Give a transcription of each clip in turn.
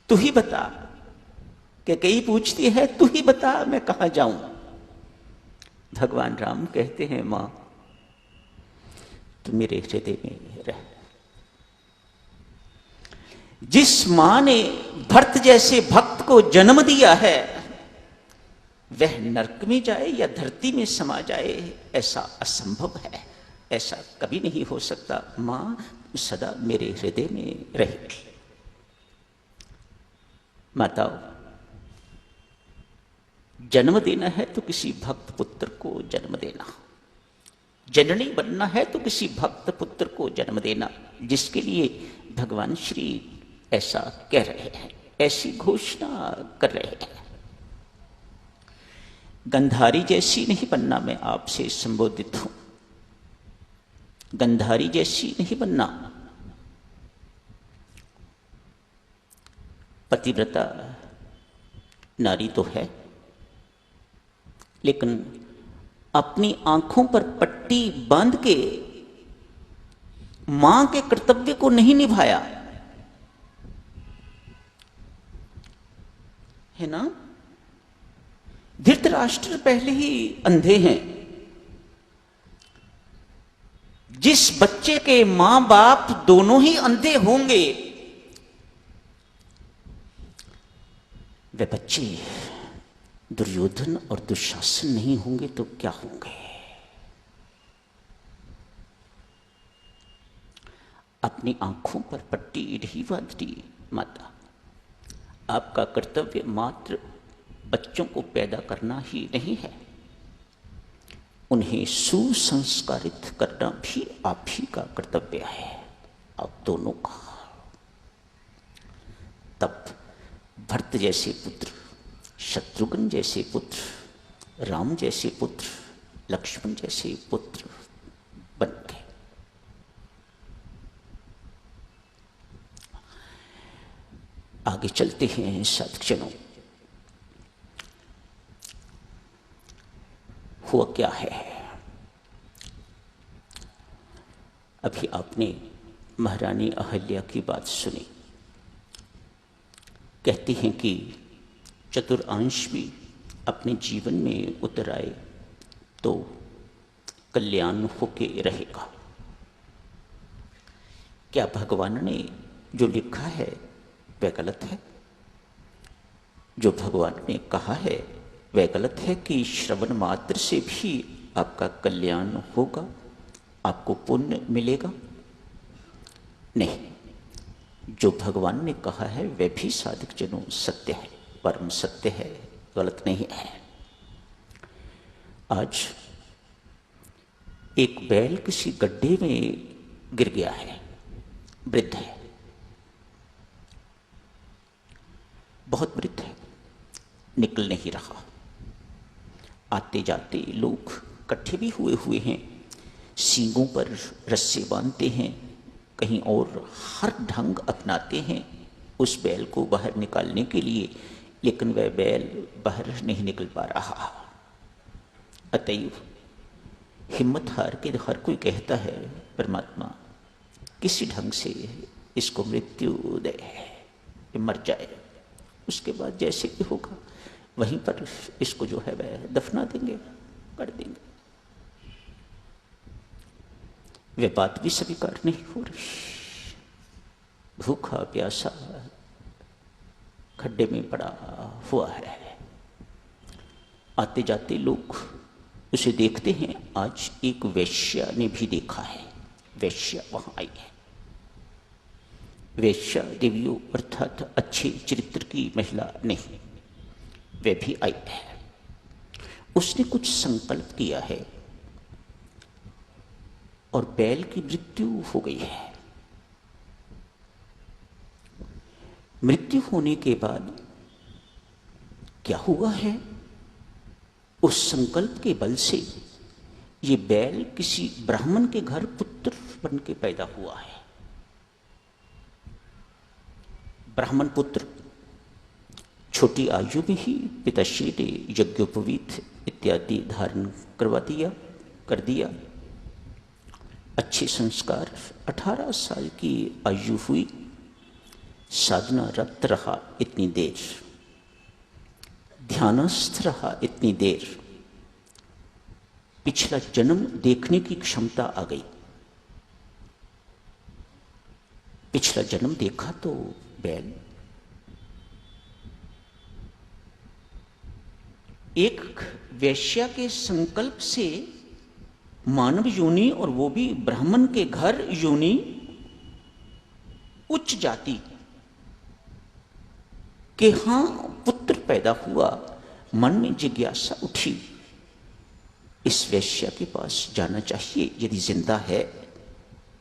तू ही बता। कि कई पूछती है तू ही बता मैं कहां जाऊं। भगवान राम कहते हैं मां तू मेरे हृदय में रह। जिस मां ने भरत जैसे भक्त को जन्म दिया है वह नरक में जाए या धरती में समा जाए ऐसा असंभव है, ऐसा कभी नहीं हो सकता। मां सदा मेरे हृदय में रहेगी। माताओं, जन्म देना है तो किसी भक्त पुत्र को जन्म देना, जननी बनना है तो किसी भक्त पुत्र को जन्म देना, जिसके लिए भगवान श्री ऐसा कह रहे हैं, ऐसी घोषणा कर रहे हैं। गंधारी जैसी नहीं बनना, मैं आपसे संबोधित हूं। गंधारी जैसी नहीं बनना। पतिव्रता नारी तो है, लेकिन अपनी आंखों पर पट्टी बांध के मां के कर्तव्य को नहीं निभाया है ना। धृतराष्ट्र पहले ही अंधे हैं। जिस बच्चे के मां बाप दोनों ही अंधे होंगे वे बच्चे दुर्योधन और दुशासन नहीं होंगे तो क्या होंगे। अपनी आंखों पर पट्टी नहीं बांधती माता। आपका कर्तव्य मात्र बच्चों को पैदा करना ही नहीं है, उन्हें सुसंस्कारित करना भी आप ही का कर्तव्य है, आप दोनों का। तब भरत जैसे पुत्र, शत्रुघ्न जैसे पुत्र, राम जैसे पुत्र, लक्ष्मण जैसे पुत्र बन गए। आगे चलते हैं साधकजनों। हुआ क्या है? अभी आपने महारानी अहल्या की बात सुनी। कहती हैं कि चतुरांश भी अपने जीवन में उतर आए तो कल्याण होके रहेगा। क्या भगवान ने जो लिखा है वह गलत है? जो भगवान ने कहा है वह गलत है कि श्रवण मात्र से भी आपका कल्याण होगा, आपको पुण्य मिलेगा? नहीं, जो भगवान ने कहा है वह भी साधक जनों सत्य है, परम सत्य है, गलत नहीं है। आज एक बैल किसी गड्ढे में गिर गया है, वृद्ध है, बहुत वृद्ध है, निकल नहीं रहा। आते जाते लोग इकट्ठे भी हुए हैं, सींगों पर रस्से बांधते हैं, कहीं और हर ढंग अपनाते हैं उस बैल को बाहर निकालने के लिए, लेकिन वह बैल बाहर नहीं निकल पा रहा। अतएव हिम्मत हार के हर कोई कहता है परमात्मा किसी ढंग से इसको मृत्यु दे, मर जाए, उसके बाद जैसे भी होगा वहीं पर इसको जो है वह दफना देंगे, कर देंगे। वे बात भी स्वीकार नहीं हो रही। भूखा प्यासा खड्डे में पड़ा हुआ है। आते जाते लोग उसे देखते हैं। आज एक वैश्या ने भी देखा है, वैश्या वहां आई है। वैश्या देवियों अर्थात अच्छे चरित्र की महिला नहीं, वह भी आई है। उसने कुछ संकल्प किया है और बैल की मृत्यु हो गई है। मृत्यु होने के बाद क्या हुआ है? उस संकल्प के बल से ये बैल किसी ब्राह्मण के घर पुत्र बन के पैदा हुआ है। ब्राह्मण पुत्र छोटी आयु में ही पिताश्री ने यज्ञोपवीत इत्यादि धारण कर दिया। अच्छे संस्कार, 18 साल की आयु हुई साधना रत रहा इतनी देर, ध्यानस्थ रहा इतनी देर, पिछला जन्म देखने की क्षमता आ गई। पिछला जन्म देखा तो बैल एक वैश्या के संकल्प से मानव योनि, और वो भी ब्राह्मण के घर योनि, उच्च जाति के हां पुत्र पैदा हुआ। मन में जिज्ञासा उठी, इस वैश्या के पास जाना चाहिए, यदि जिंदा है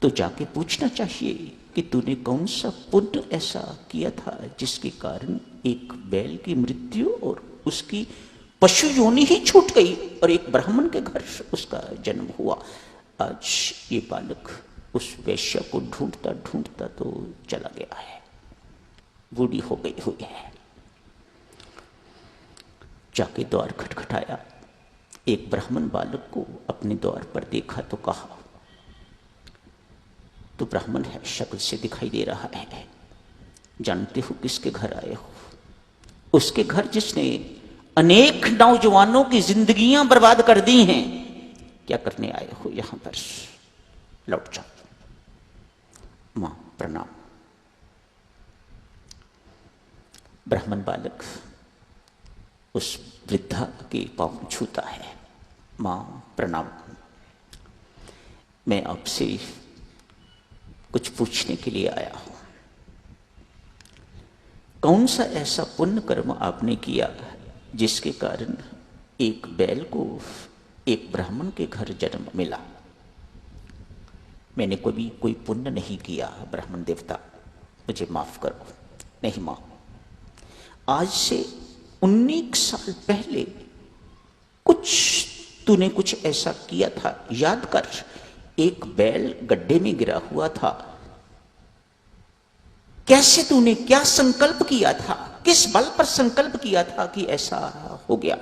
तो जाके पूछना चाहिए कि तूने कौन सा पुण्य ऐसा किया था जिसके कारण एक बैल की मृत्यु और उसकी पशु योनि ही छूट गई और एक ब्राह्मण के घर उसका जन्म हुआ। आज ये बालक उस वैश्या को ढूंढता ढूंढता तो चला गया है, बूढ़ी हो गई हुई है। जाके द्वार खटखटाया, एक ब्राह्मण बालक को अपने द्वार पर देखा तो कहा, तो ब्राह्मण है, शक्ल से दिखाई दे रहा है, जानते हो किसके घर आए हो? उसके घर जिसने अनेक नौजवानों की जिंदगियां बर्बाद कर दी हैं। क्या करने आए हो यहां पर? लौट जाओ। मां प्रणाम। ब्राह्मण बालक उस वृद्धा के पांव छूता है। मां प्रणाम, मैं आपसे कुछ पूछने के लिए आया हूं। कौन सा ऐसा पुण्य कर्म आपने किया जिसके कारण एक बैल को एक ब्राह्मण के घर जन्म मिला? मैंने कभी कोई पुण्य नहीं किया ब्राह्मण देवता, मुझे माफ करो। नहीं मां, आज से 19 साल पहले तूने कुछ ऐसा किया था, याद कर। एक बैल गड्ढे में गिरा हुआ था, कैसे तूने क्या संकल्प किया था, किस बल पर संकल्प किया था कि ऐसा हो गया?